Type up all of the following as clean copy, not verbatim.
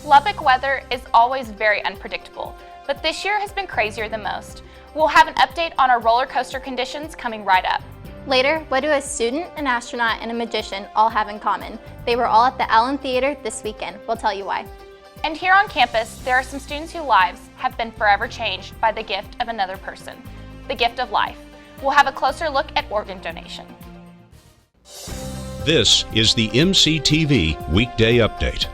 Lubbock weather is always very unpredictable, but this year has been crazier than most. We'll have an update on our roller coaster conditions coming right up. Later, what do a student, an astronaut, and a magician all have in common? They were all at the Allen Theater this weekend. We'll tell you why. And here on campus, there are some students whose lives have been forever changed by the gift of another person, the gift of life. We'll have a closer look at organ donation. This is the MCTV Weekday Update.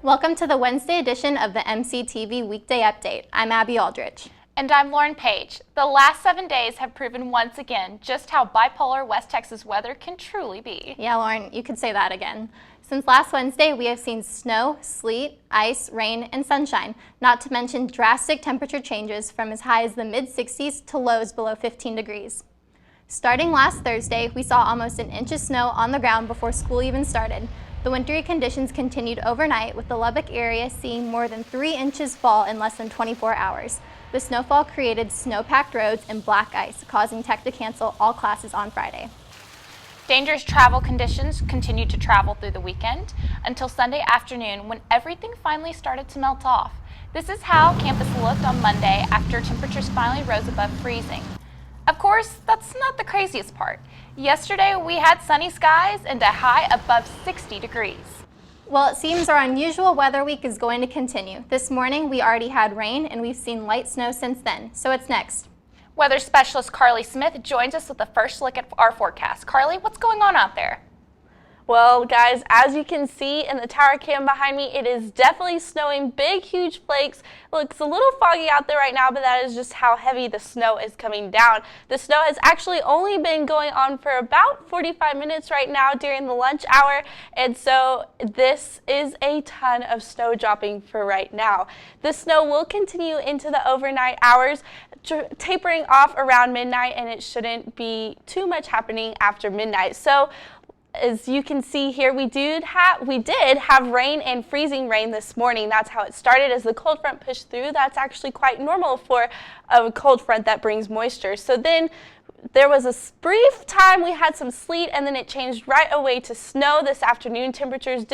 Welcome to the Wednesday edition of the MCTV Weekday Update. I'm Abby Aldrich. And I'm Lauren Page. The last 7 days have proven once again just how bipolar West Texas weather can truly be. Yeah, Lauren, you could say that again. Since last Wednesday, we have seen snow, sleet, ice, rain, and sunshine, not to mention drastic temperature changes from as high as the mid-60s to lows below 15 degrees. Starting last Thursday, we saw almost an inch of snow on the ground before school even started. The wintry conditions continued overnight, with the Lubbock area seeing more than 3 inches fall in less than 24 hours. The snowfall created snow-packed roads and black ice, causing Tech to cancel all classes on Friday. Dangerous travel conditions continued to travel through the weekend until Sunday afternoon when everything finally started to melt off. This is how campus looked on Monday after temperatures finally rose above freezing. Of course, that's not the craziest part. Yesterday, we had sunny skies and a high above 60 degrees. Well, it seems our unusual weather week is going to continue. This morning, we already had rain, and we've seen light snow since then. So what's next? Weather specialist Carly Smith joins us with a first look at our forecast. Carly, what's going on out there? Well, guys, as you can see in the tower cam behind me, it is definitely snowing, big, huge flakes. It looks a little foggy out there right now, but that is just how heavy the snow is coming down. The snow has actually only been going on for about 45 minutes right now during the lunch hour, and so this is a ton of snow dropping for right now. The snow will continue into the overnight hours, tapering off around midnight, and it shouldn't be too much happening after midnight. So as you can see here, we did have rain and freezing rain this morning. That's how it started as the cold front pushed through. That's actually quite normal for a cold front that brings moisture. So then there was a brief time we had some sleet, and then it changed right away to snow. This afternoon, temperatures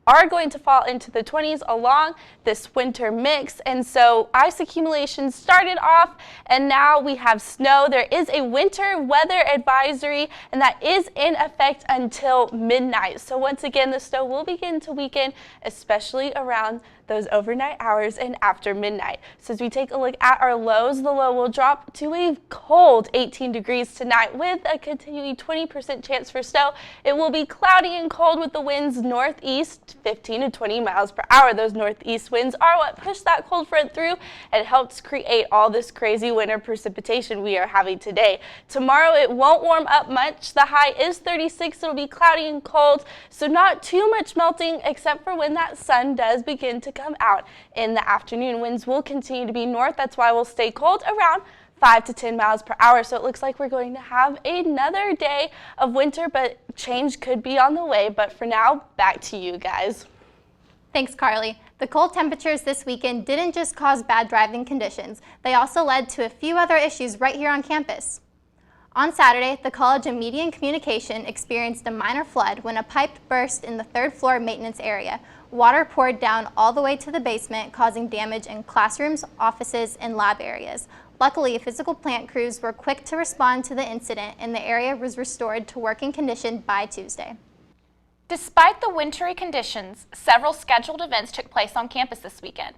are going to fall into the 20s along this winter mix, and so ice accumulation started off, and now we have snow. There is a winter weather advisory, and that is in effect until midnight. So once again, the snow will begin to weaken, especially around those overnight hours and after midnight. So as we take a look at our lows, the low will drop to a cold 18 degrees tonight with a continuing 20% chance for snow. It will be cloudy and cold with the winds northeast 15 to 20 miles per hour. Those northeast winds are what pushed that cold front through and helps create all this crazy winter precipitation we are having today. Tomorrow it won't warm up much. The high is 36. It'll be cloudy and cold, so not too much melting except for when that sun does begin to come out in the afternoon. Winds will continue to be north. That's why we'll stay cold around 5 to 10 miles per hour. So it looks like we're going to have another day of winter, but change could be on the way. But for now, back to you guys. Thanks, Carly. The cold temperatures this weekend didn't just cause bad driving conditions. They also led to a few other issues right here on campus. On Saturday, the College of Media and Communication experienced a minor flood when a pipe burst in the third floor maintenance area. Water poured down all the way to the basement, causing damage in classrooms, offices, and lab areas. Luckily, physical plant crews were quick to respond to the incident, and the area was restored to working condition by Tuesday. Despite the wintry conditions, several scheduled events took place on campus this weekend,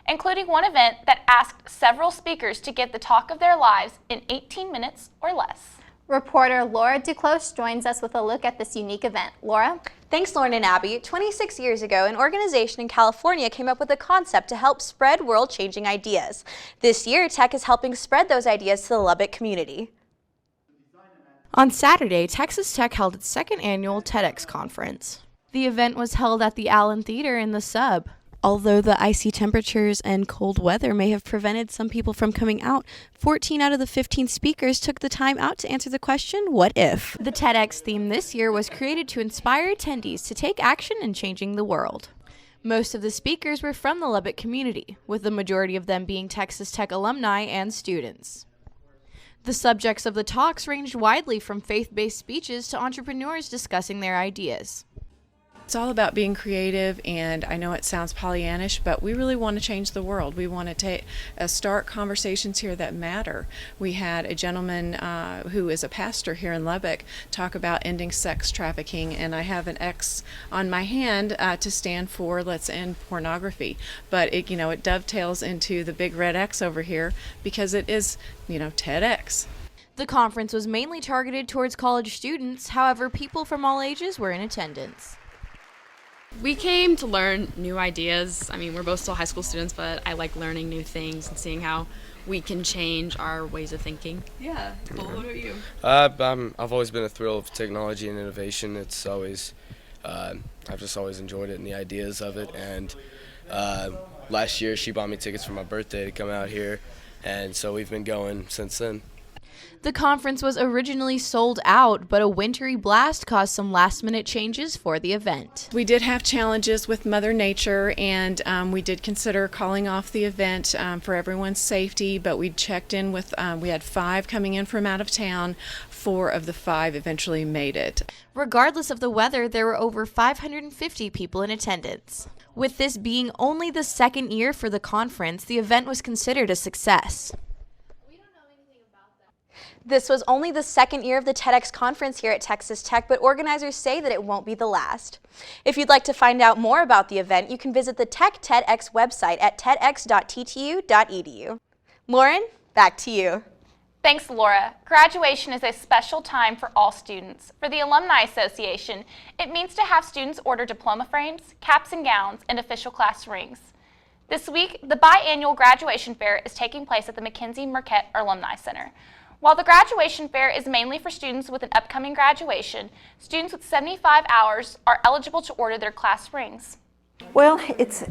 including one event that asked several speakers to give the talk of their lives in 18 minutes or less. Reporter Laura Duclos joins us with a look at this unique event. Laura? Thanks, Lauren and Abby. 26 years ago, an organization in California came up with a concept to help spread world-changing ideas. This year, Tech is helping spread those ideas to the Lubbock community. On Saturday, Texas Tech held its second annual Tedx conference. The event was held at the Allen Theater in the Sub. Although the icy temperatures and cold weather may have prevented some people from coming out, 14 out of the 15 speakers took the time out to answer the question, what if? The TEDx theme this year was created to inspire attendees to take action in changing the world. Most of the speakers were from the Lubbock community, with the majority of them being Texas Tech alumni and students. The subjects of the talks ranged widely from faith-based speeches to entrepreneurs discussing their ideas. It's all about being creative, and I know it sounds Pollyannish, but we really want to change the world. We want to start conversations here that matter. We had a gentleman who is a pastor here in Lubbock talk about ending sex trafficking, and I have an X on my hand to stand for Let's End Pornography. But it dovetails into the big red X over here because it is, Tedx. The conference was mainly targeted towards college students, however, people from all ages were in attendance. We came to learn new ideas. I mean, we're both still high school students, but I like learning new things and seeing how we can change our ways of thinking. Yeah. Well, what about you? I've always been a thrill of technology and innovation. It's always, I've just always enjoyed it and the ideas of it. And last year she bought me tickets for my birthday to come out here, and so we've been going since then. The conference was originally sold out, but a wintry blast caused some last-minute changes for the event. We did have challenges with Mother Nature, and we did consider calling off the event for everyone's safety, but we checked in with, we had 5 coming in from out of town. 4 of the 5 eventually made it. Regardless of the weather, there were over 550 people in attendance. With this being only the second year for the conference, the event was considered a success. This was only the second year of the Tedx conference here at Texas Tech, but organizers say that it won't be the last. If you'd like to find out more about the event, you can visit the Tech Tedx website at tedx.ttu.edu. Lauren, back to you. Thanks, Laura. Graduation is a special time for all students. For the Alumni Association, it means to have students order diploma frames, caps and gowns, and official class rings. This week, the biannual graduation fair is taking place at the McKenzie Marquette Alumni Center. While the graduation fair is mainly for students with an upcoming graduation, students with 75 hours are eligible to order their class rings. Well,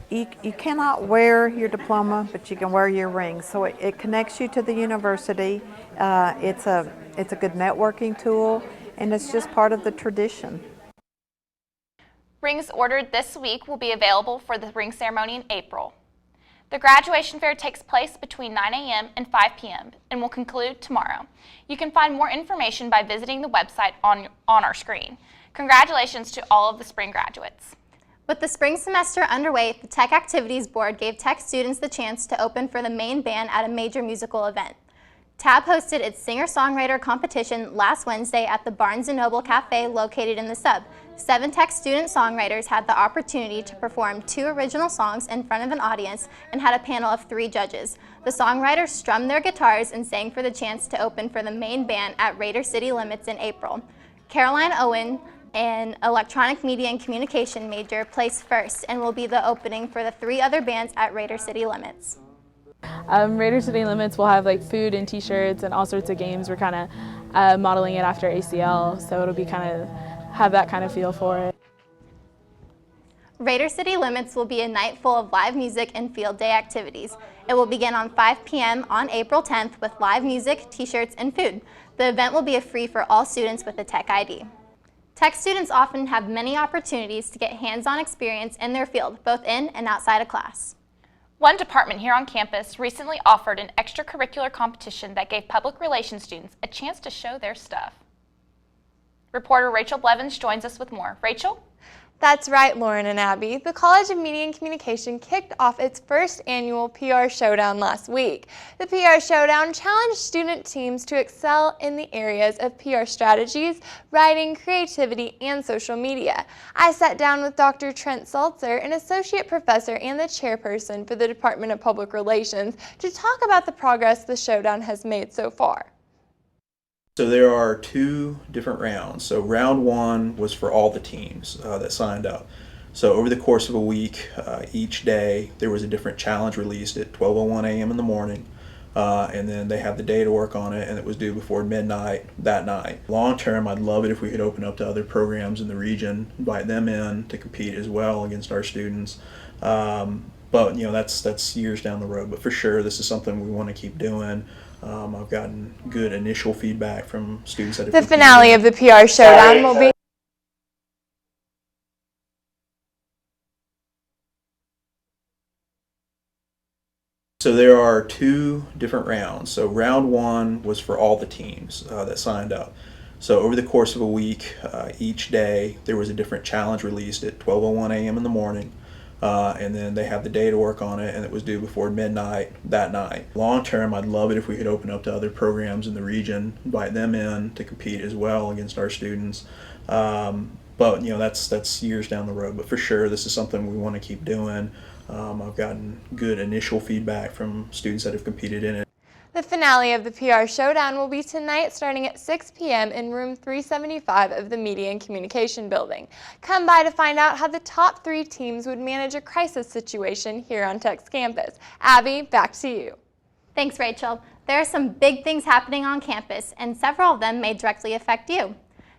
you cannot wear your diploma, but you can wear your ring. So it connects you to the university. It's a good networking tool, and it's just part of the tradition. Rings ordered this week will be available for the ring ceremony in April. The graduation fair takes place between 9 a.m. and 5 p.m. and will conclude tomorrow. You can find more information by visiting the website on our screen. Congratulations to all of the spring graduates. With the spring semester underway, the Tech Activities Board gave Tech students the chance to open for the main band at a major musical event. TAB hosted its singer-songwriter competition last Wednesday at the Barnes & Noble Cafe located in the Sub. 7 Tech student songwriters had the opportunity to perform 2 original songs in front of an audience and had a panel of 3 judges. The songwriters strummed their guitars and sang for the chance to open for the main band at Raider City Limits in April. Caroline Owen, an electronic media and communication major, placed first and will be the opening for the 3 other bands at Raider City Limits. Raider City Limits will have like food and t-shirts and all sorts of games. We're kind of modeling it after ACL, so it'll be kind of have that kind of feel for it. Raider City Limits will be a night full of live music and field day activities. It will begin on 5 p.m. on April 10th with live music, t-shirts, and food. The event will be free for all students with a Tech ID. Tech students often have many opportunities to get hands-on experience in their field, both in and outside of class. One department here on campus recently offered an extracurricular competition that gave public relations students a chance to show their stuff. Reporter Rachel Blevins joins us with more. Rachel? That's right, Lauren and Abby. The College of Media and Communication kicked off its first annual PR Showdown last week. The PR Showdown challenged student teams to excel in the areas of PR strategies, writing, creativity, and social media. I sat down with Dr. Trent Salzer, an associate professor and the chairperson for the Department of Public Relations, to talk about the progress the Showdown has made so far. So there are 2 different rounds. So round 1 was for all the teams that signed up. So over the course of a week, each day there was a different challenge released at 12:01 a.m. in the morning, and then they had the day to work on it, and it was due before midnight that night. Long term, I'd love it if we could open up to other programs in the region, invite them in to compete as well against our students. But that's years down the road. But for sure, this is something we want to keep doing. I've gotten good initial feedback from students that have The finale of the PR Showdown will be So there are 2 different rounds. So round 1 was for all the teams that signed up. So over the course of a week, each day there was a different challenge released at 12:01 a.m. in the morning. And then they have the day to work on it, and it was due before midnight that night. Long term, I'd love it if we could open up to other programs in the region, invite them in to compete as well against our students. But that's years down the road. But for sure, this is something we want to keep doing. I've gotten good initial feedback from students that have competed in it. The finale of the PR Showdown will be tonight starting at 6 p.m. in room 375 of the Media and Communication Building. Come by to find out how the top 3 teams would manage a crisis situation here on Tech's campus. Abby, back to you. Thanks, Rachel. There are some big things happening on campus, and several of them may directly affect you.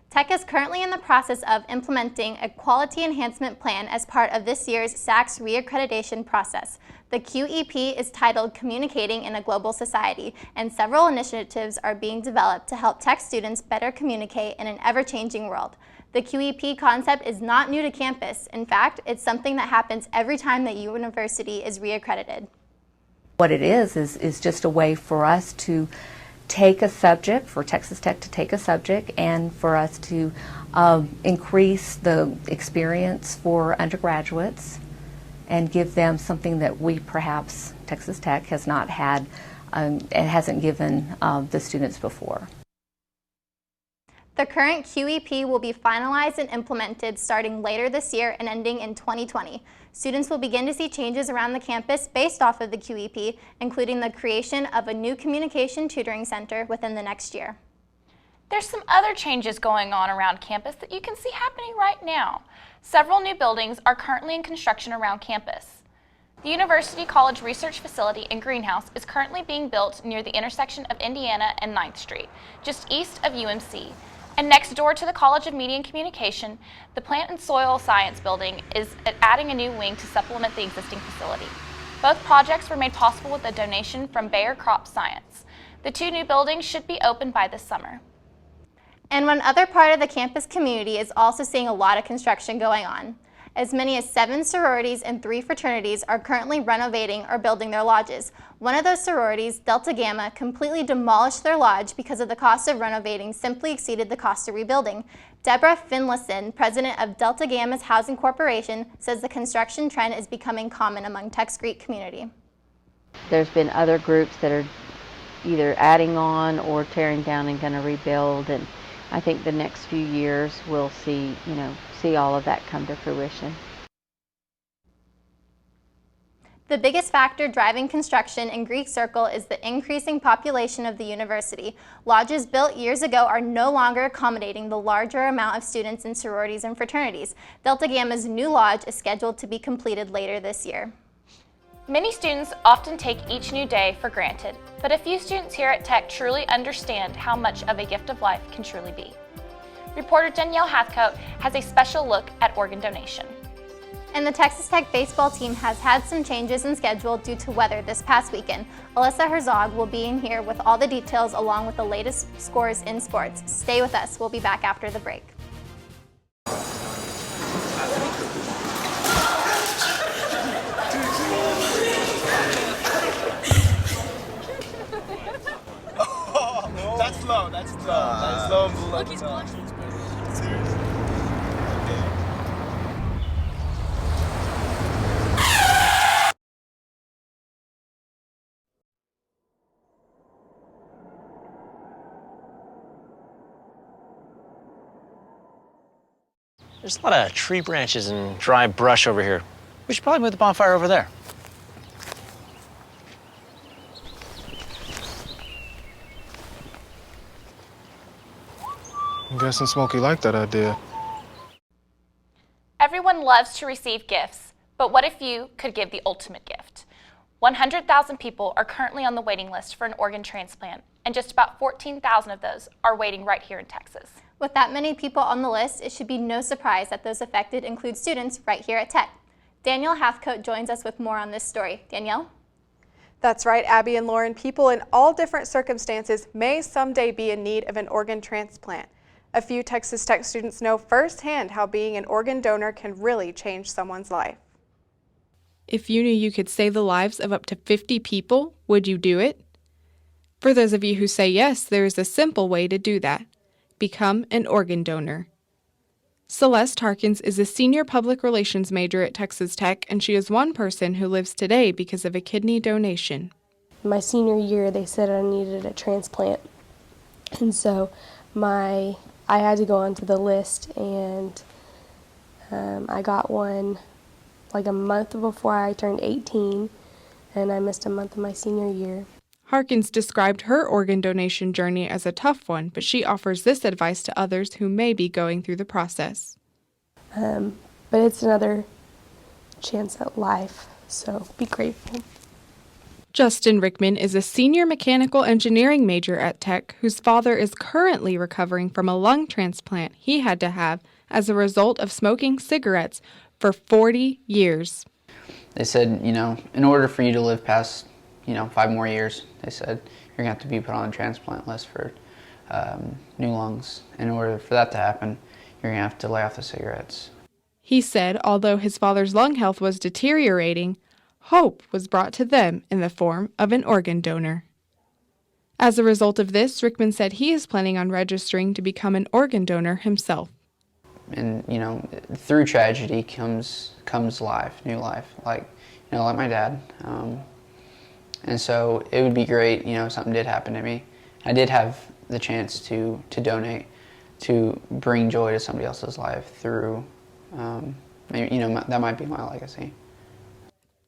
Tech is currently in the process of implementing a quality enhancement plan as part of this year's SACS reaccreditation process. The QEP is titled Communicating in a Global Society, and several initiatives are being developed to help Tech students better communicate in an ever-changing world. The QEP concept is not new to campus. In fact, it's something that happens every time the university is reaccredited. What it is just a way for us to take a subject, for Texas Tech to take a subject, and for us to increase the experience for undergraduates and give them something that we perhaps, Texas Tech, has not had and hasn't given the students before. The current QEP will be finalized and implemented starting later this year and ending in 2020. Students will begin to see changes around the campus based off of the QEP, including the creation of a new communication tutoring center within the next year. There's some other changes going on around campus that you can see happening right now. Several new buildings are currently in construction around campus. The University College Research Facility and Greenhouse is currently being built near the intersection of Indiana and 9th Street, just east of UMC. And next door to the College of Media and Communication, the Plant and Soil Science Building is adding a new wing to supplement the existing facility. Both projects were made possible with a donation from Bayer Crop Science. The 2 new buildings should be open by this summer. And one other part of the campus community is also seeing a lot of construction going on. As many as 7 sororities and 3 fraternities are currently renovating or building their lodges. One of those sororities, Delta Gamma, completely demolished their lodge because of the cost of renovating simply exceeded the cost of rebuilding. Deborah Finlayson, president of Delta Gamma's Housing Corporation, says the construction trend is becoming common among Tech's Greek community. There's been other groups that are either adding on or tearing down and going to rebuild, and I think the next few years we'll see all of that come to fruition. The biggest factor driving construction in Greek Circle is the increasing population of the university. Lodges built years ago are no longer accommodating the larger amount of students in sororities and fraternities. Delta Gamma's new lodge is scheduled to be completed later this year. Many students often take each new day for granted, but a few students here at Tech truly understand how much of a gift of life can truly be. Reporter Danielle Herzog has a special look at organ donation. And the Texas Tech baseball team has had some changes in schedule due to weather this past weekend. Alyssa Herzog will be in here with all the details along with the latest scores in sports. Stay with us. We'll be back after the break. That's slow. That's slow and blue. Look, he's blushing. Seriously. There's a lot of tree branches and dry brush over here. We should probably move the bonfire over there. I'm guessing Smokey liked that idea. Everyone loves to receive gifts, but what if you could give the ultimate gift? 100,000 people are currently on the waiting list for an organ transplant, and just about 14,000 of those are waiting right here in Texas. With that many people on the list, it should be no surprise that those affected include students right here at Tech. Danielle Hathcote joins us with more on this story. Danielle? That's right, Abby and Lauren. People in all different circumstances may someday be in need of an organ transplant. A few Texas Tech students know firsthand how being an organ donor can really change someone's life. If you knew you could save the lives of up to 50 people, would you do it? For those of you who say yes, there is a simple way to do that. become an organ donor. Celeste Harkins is a senior public relations major at Texas Tech, and she is one person who lives today because of a kidney donation. My senior year, they said I needed a transplant, and so I had to go onto the list, and I got one like a month before I turned 18, and I missed a month of my senior year. Harkins described her organ donation journey as a tough one, but she offers this advice to others who may be going through the process. But it's another chance at life, so be grateful. Justin Rickman is a senior mechanical engineering major at Tech whose father is currently recovering from a lung transplant he had to have as a result of smoking cigarettes for 40 years. They said, in order for you to live past 5 more years, they said, you're going to have to be put on a transplant list for new lungs. In order for that to happen, you're going to have to lay off the cigarettes. He said although his father's lung health was deteriorating, hope was brought to them in the form of an organ donor. As a result of this, Rickman said he is planning on registering to become an organ donor himself. And, through tragedy comes life, new life, like my dad. And so it would be great, if something did happen to me. I did have the chance to donate, to bring joy to somebody else's life through, maybe, that might be my legacy.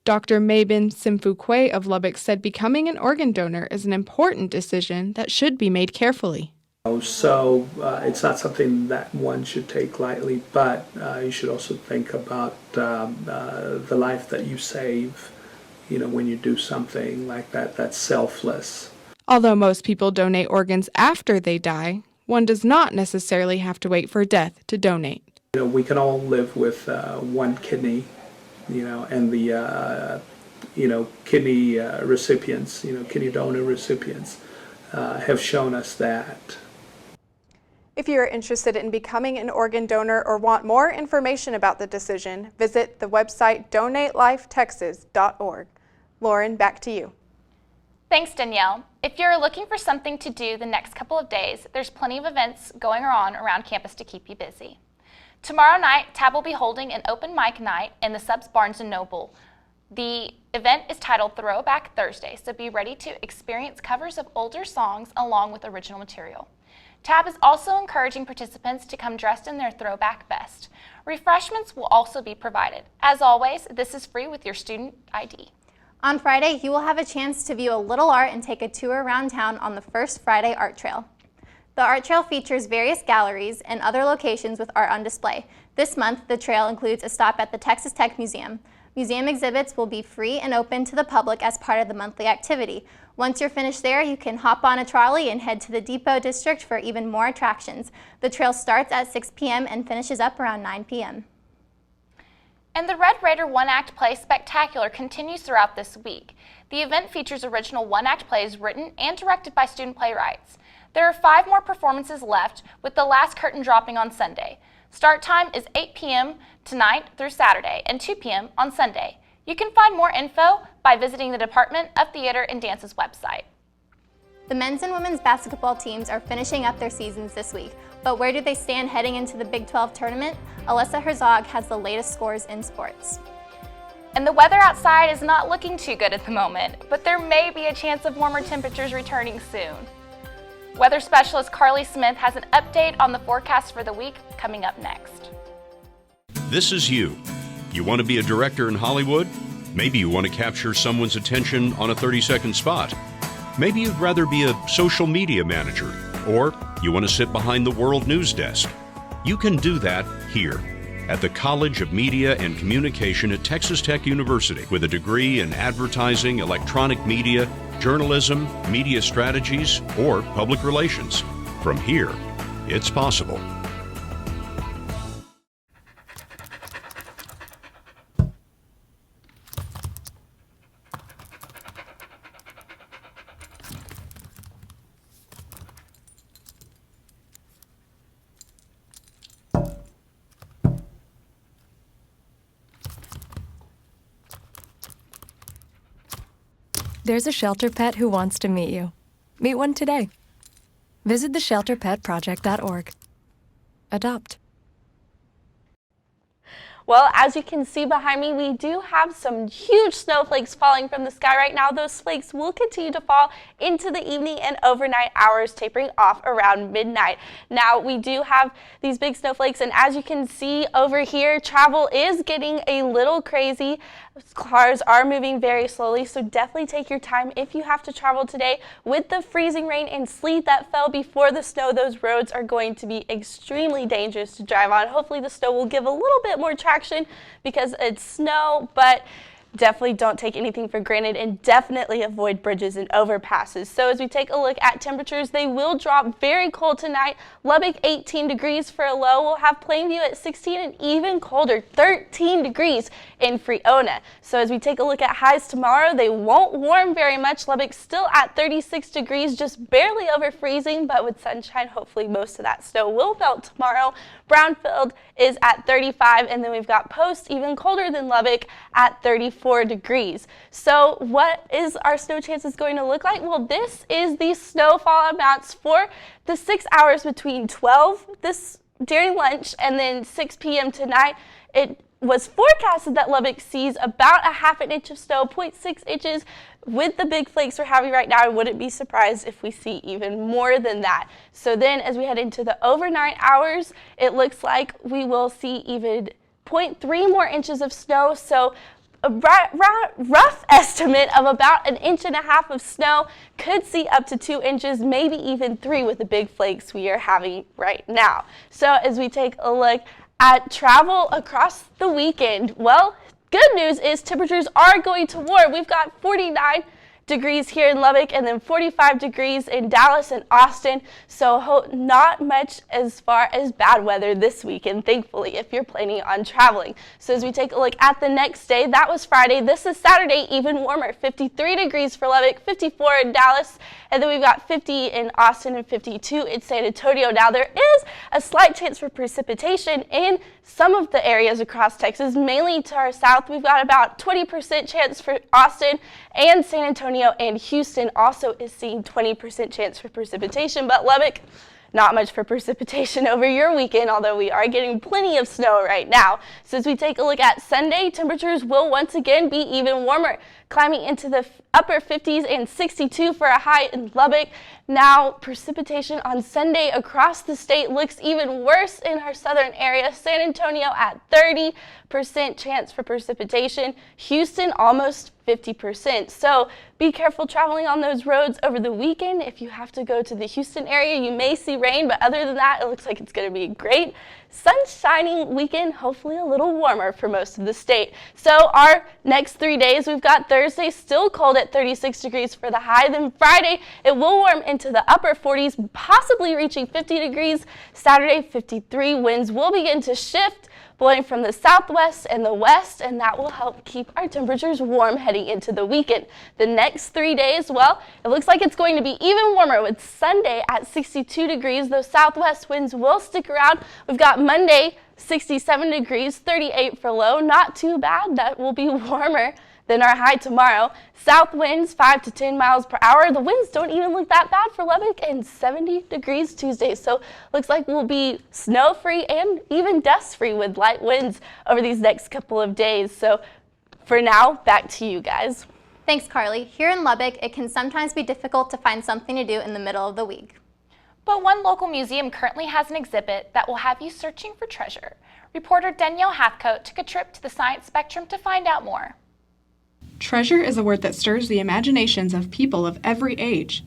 Dr. Mabin Simfukwe of Lubbock said becoming an organ donor is an important decision that should be made carefully. So it's not something that one should take lightly, but you should also think about the life that you save, when you do something like that, that's selfless. Although most people donate organs after they die, one does not necessarily have to wait for death to donate. We can all live with one kidney, and the, kidney recipients, kidney donor recipients have shown us that. If you are interested in becoming an organ donor or want more information about the decision, visit the website donatelifetexas.org. Lauren, back to you. Thanks, Danielle. If you're looking for something to do the next couple of days, there's plenty of events going on around campus to keep you busy. Tomorrow night, TAB will be holding an open mic night in the Subs Barnes & Noble. The event is titled Throwback Thursday, so be ready to experience covers of older songs along with original material. TAB is also encouraging participants to come dressed in their throwback best. Refreshments will also be provided. As always, this is free with your student ID. On Friday, you will have a chance to view a little art and take a tour around town on the First Friday Art Trail. The art trail features various galleries and other locations with art on display. This month, the trail includes a stop at the Texas Tech Museum. Museum exhibits will be free and open to the public as part of the monthly activity. Once you're finished there, you can hop on a trolley and head to the Depot District for even more attractions. The trail starts at 6 p.m. and finishes up around 9 p.m. And the Red Raider one-act play spectacular continues throughout this week. The event features original one-act plays written and directed by student playwrights. There are 5 more performances left, with the last curtain dropping on Sunday. Start time is 8 p.m. tonight through Saturday and 2 p.m. on Sunday. You can find more info by visiting the Department of Theater and Dance's website. The men's and women's basketball teams are finishing up their seasons this week, but where do they stand heading into the Big 12 tournament? Alyssa Herzog has the latest scores in sports. And the weather outside is not looking too good at the moment, but there may be a chance of warmer temperatures returning soon. Weather specialist Carly Smith has an update on the forecast for the week coming up next. This is you. You want to be a director in Hollywood? Maybe you want to capture someone's attention on a 30-second spot. Maybe you'd rather be a social media manager, or you want to sit behind the World News desk. You can do that here at the College of Media and Communication at Texas Tech University with a degree in advertising, electronic media, journalism, media strategies, or public relations. From here, it's possible. There's a shelter pet who wants to meet you. Meet one today. Visit theshelterpetproject.org. Adopt. Well, as you can see behind me, we do have some huge snowflakes falling from the sky right now. Those flakes will continue to fall into the evening and overnight hours, tapering off around midnight. Now, we do have these big snowflakes, and as you can see over here, travel is getting a little crazy. Cars are moving very slowly, so definitely take your time if you have to travel today. With the freezing rain and sleet that fell before the snow, those roads are going to be extremely dangerous to drive on. Hopefully the snow will give a little bit more traction because it's snow, but definitely don't take anything for granted and definitely avoid bridges and overpasses. So as we take a look at temperatures, they will drop very cold tonight. Lubbock 18 degrees for a low. We'll have Plainview at 16 and even colder, 13 degrees in Freona. So as we take a look at highs tomorrow, they won't warm very much. Lubbock still at 36 degrees, just barely over freezing, but with sunshine, hopefully most of that snow will melt tomorrow. Brownfield is at 35, and then we've got Post, even colder than Lubbock, at 34 degrees. So what is our snow chances going to look like? Well, this is the snowfall amounts for the 6 hours between 12 during lunch and then 6 p.m. tonight. It was forecasted that Lubbock sees about a half an inch of snow, 0.6 inches. With the big flakes we're having right now, I wouldn't be surprised if we see even more than that. So then as we head into the overnight hours, it looks like we will see even 0.3 more inches of snow. So a rough estimate of about 1.5 inches of snow, could see up to 2 inches, maybe even 3 with the big flakes we are having right now. So as we take a look at travel across the weekend, well, good news is temperatures are going to warm. We've got 49 degrees here in Lubbock and then 45 degrees in Dallas and Austin. So not much as far as bad weather this weekend, thankfully, if you're planning on traveling. So as we take a look at the next day, that was Friday. This is Saturday, even warmer, 53 degrees for Lubbock, 54 in Dallas, and then we've got 50 in Austin and 52 in San Antonio. Now there is a slight chance for precipitation in some of the areas across Texas, mainly to our south. We've got about 20% chance for Austin, and San Antonio and Houston also is seeing 20% chance for precipitation, but Lubbock, not much for precipitation over your weekend, although we are getting plenty of snow right now. So as we take a look at Sunday, temperatures will once again be even warmer, climbing into the upper 50s and 62 for a high in Lubbock. Now, precipitation on Sunday across the state looks even worse in our southern area. San Antonio at 30% chance for precipitation. Houston almost 50%. So be careful traveling on those roads over the weekend. If you have to go to the Houston area, you may see rain, but other than that, it looks like it's going to be a great sun-shining weekend, hopefully a little warmer for most of the state. So our next 3 days, we've got Thursday still cold at 36 degrees for the high. Then Friday, it will warm into the upper 40s, possibly reaching 50 degrees. Saturday, 53. Winds will begin to shift, blowing from the southwest and the west, and that will help keep our temperatures warm heading into the weekend. The next 3 days, well, it looks like it's going to be even warmer with Sunday at 62 degrees. Those southwest winds will stick around. We've got Monday, 67 degrees, 38 for low. Not too bad. That will be warmer than our high tomorrow. South winds 5 to 10 miles per hour. The winds don't even look that bad for Lubbock, and 70 degrees Tuesday. So looks like we'll be snow-free and even dust-free with light winds over these next couple of days. So for now, back to you guys. Thanks, Carly. Here in Lubbock, it can sometimes be difficult to find something to do in the middle of the week. But one local museum currently has an exhibit that will have you searching for treasure. Reporter Danielle Hathcote took a trip to the Science Spectrum to find out more. Treasure is a word that stirs the imaginations of people of every age.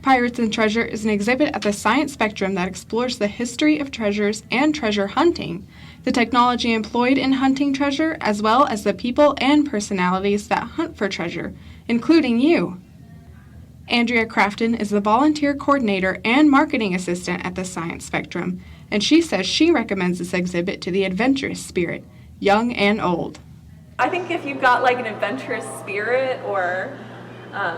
Pirates and Treasure is an exhibit at the Science Spectrum that explores the history of treasures and treasure hunting, the technology employed in hunting treasure, as well as the people and personalities that hunt for treasure, including you. Andrea Crafton is the volunteer coordinator and marketing assistant at the Science Spectrum, and she says she recommends this exhibit to the adventurous spirit, young and old. I think if you've got like an adventurous spirit or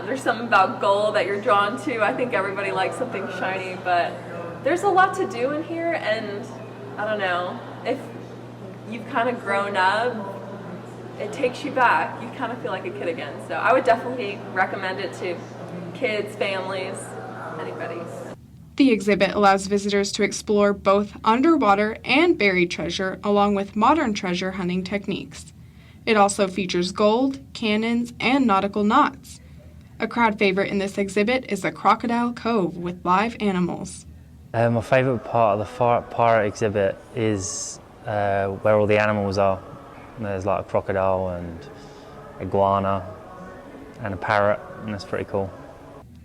there's something about gold that you're drawn to, I think everybody likes something shiny, but there's a lot to do in here, and I don't know, if you've kind of grown up, it takes you back. You kind of feel like a kid again. So I would definitely recommend it to kids, families, anybody. The exhibit allows visitors to explore both underwater and buried treasure, along with modern treasure hunting techniques. It also features gold, cannons, and nautical knots. A crowd favorite in this exhibit is the Crocodile Cove with live animals. My favourite part of the pirate exhibit is where all the animals are. There's like a crocodile and iguana and a parrot, and that's pretty cool.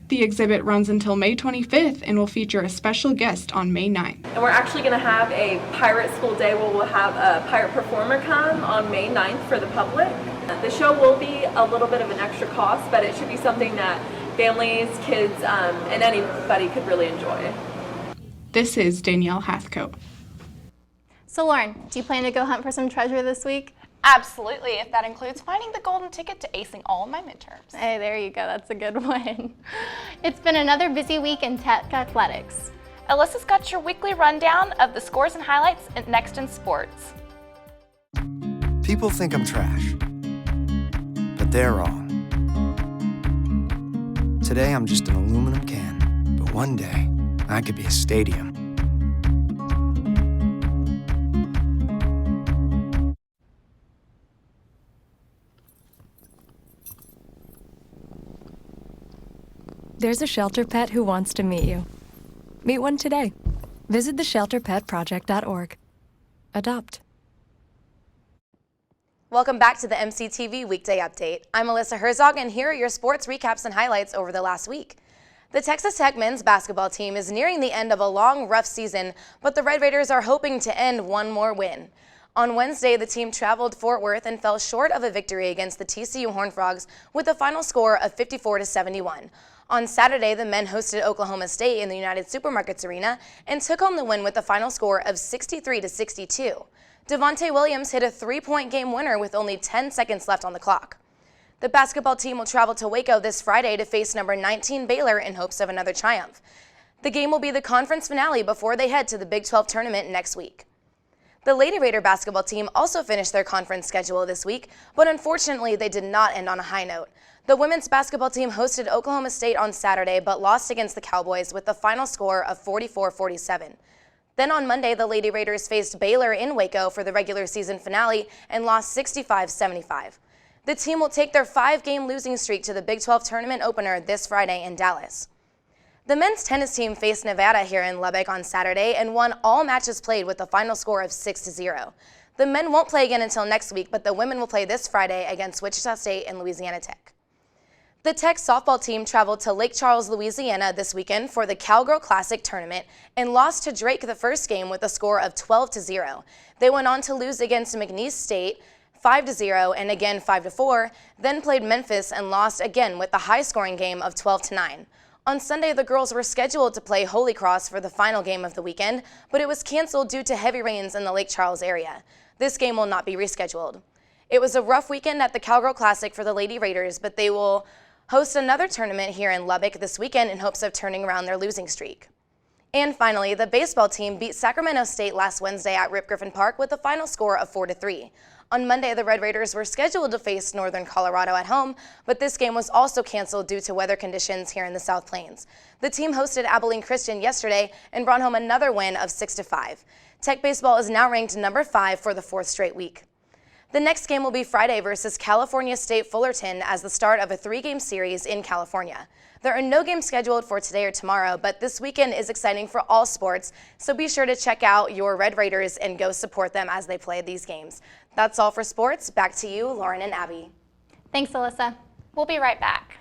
The exhibit runs until May 25th and will feature a special guest on May 9th. And we're actually going to have a pirate school day where we'll have a pirate performer come on May 9th for the public. The show will be a little bit of an extra cost, but it should be something that families, kids, and anybody could really enjoy. This is Danielle Hathcote. So Lauren, do you plan to go hunt for some treasure this week? Absolutely, if that includes finding the golden ticket to acing all of my midterms. Hey, there you go. That's a good one. It's been another busy week in Tech Athletics. Alyssa's got your weekly rundown of the scores and highlights next in sports. People think I'm trash, but they're wrong. Today I'm just an aluminum can, but one day I could be a stadium. There's a shelter pet who wants to meet you. Meet one today. Visit theshelterpetproject.org. Adopt. Welcome back to the MCTV Weekday Update. I'm Alyssa Herzog, and here are your sports recaps and highlights over the last week. The Texas Tech men's basketball team is nearing the end of a long, rough season, but the Red Raiders are hoping to end one more win. On Wednesday, the team traveled Fort Worth and fell short of a victory against the TCU Horned Frogs with a final score of 54-71. On Saturday, the men hosted Oklahoma State in the United Supermarkets Arena and took home the win with a final score of 63-62. Devontae Williams hit a three-point game winner with only 10 seconds left on the clock. The basketball team will travel to Waco this Friday to face number 19 Baylor in hopes of another triumph. The game will be the conference finale before they head to the Big 12 tournament next week. The Lady Raider basketball team also finished their conference schedule this week, but unfortunately they did not end on a high note. The women's basketball team hosted Oklahoma State on Saturday but lost against the Cowboys with the final score of 44-47. Then on Monday, the Lady Raiders faced Baylor in Waco for the regular season finale and lost 65-75. The team will take their 5-game losing streak to the Big 12 tournament opener this Friday in Dallas. The men's tennis team faced Nevada here in Lubbock on Saturday and won all matches played with a final score of 6-0. The men won't play again until next week, but the women will play this Friday against Wichita State and Louisiana Tech. The Tech softball team traveled to Lake Charles, Louisiana this weekend for the Cowgirl Classic tournament and lost to Drake the first game with a score of 12-0. They went on to lose against McNeese State 5-0 and again 5-4, then played Memphis and lost again with the high-scoring game of 12-9. On Sunday, the girls were scheduled to play Holy Cross for the final game of the weekend, but it was canceled due to heavy rains in the Lake Charles area. This game will not be rescheduled. It was a rough weekend at the Cowgirl Classic for the Lady Raiders, but they will host another tournament here in Lubbock this weekend in hopes of turning around their losing streak. And finally, the baseball team beat Sacramento State last Wednesday at Rip Griffin Park with a final score of 4-3. On Monday, the Red Raiders were scheduled to face Northern Colorado at home, but this game was also canceled due to weather conditions here in the South Plains. The team hosted Abilene Christian yesterday and brought home another win of 6-5. Tech baseball is now ranked number 5 for the 4th straight week. The next game will be Friday versus California State Fullerton as the start of a 3-game series in California. There are no games scheduled for today or tomorrow, but this weekend is exciting for all sports, so be sure to check out your Red Raiders and go support them as they play these games. That's all for sports. Back to you, Lauren and Abby. Thanks, Alyssa. We'll be right back.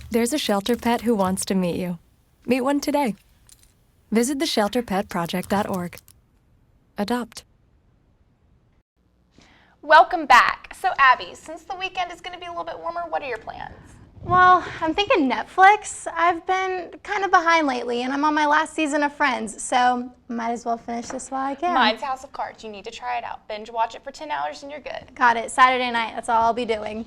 There's a shelter pet who wants to meet you. Meet one today. Visit theshelterpetproject.org. Adopt. Welcome back. So Abby, since the weekend is going to be a little bit warmer, what are your plans? Well, I'm thinking Netflix. I've been kind of behind lately, and I'm on my last season of Friends, so might as well finish this while I can. Mine's House of Cards. You need to try it out. Binge watch it for 10 hours and you're good. Got it. Saturday night. That's all I'll be doing.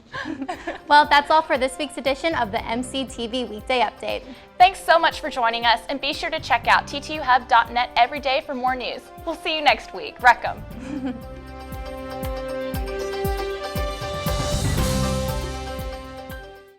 Well, that's all for this week's edition of the MCTV Weekday Update. Thanks so much for joining us, and be sure to check out ttuhub.net every day for more news. We'll see you next week. Wreck 'em.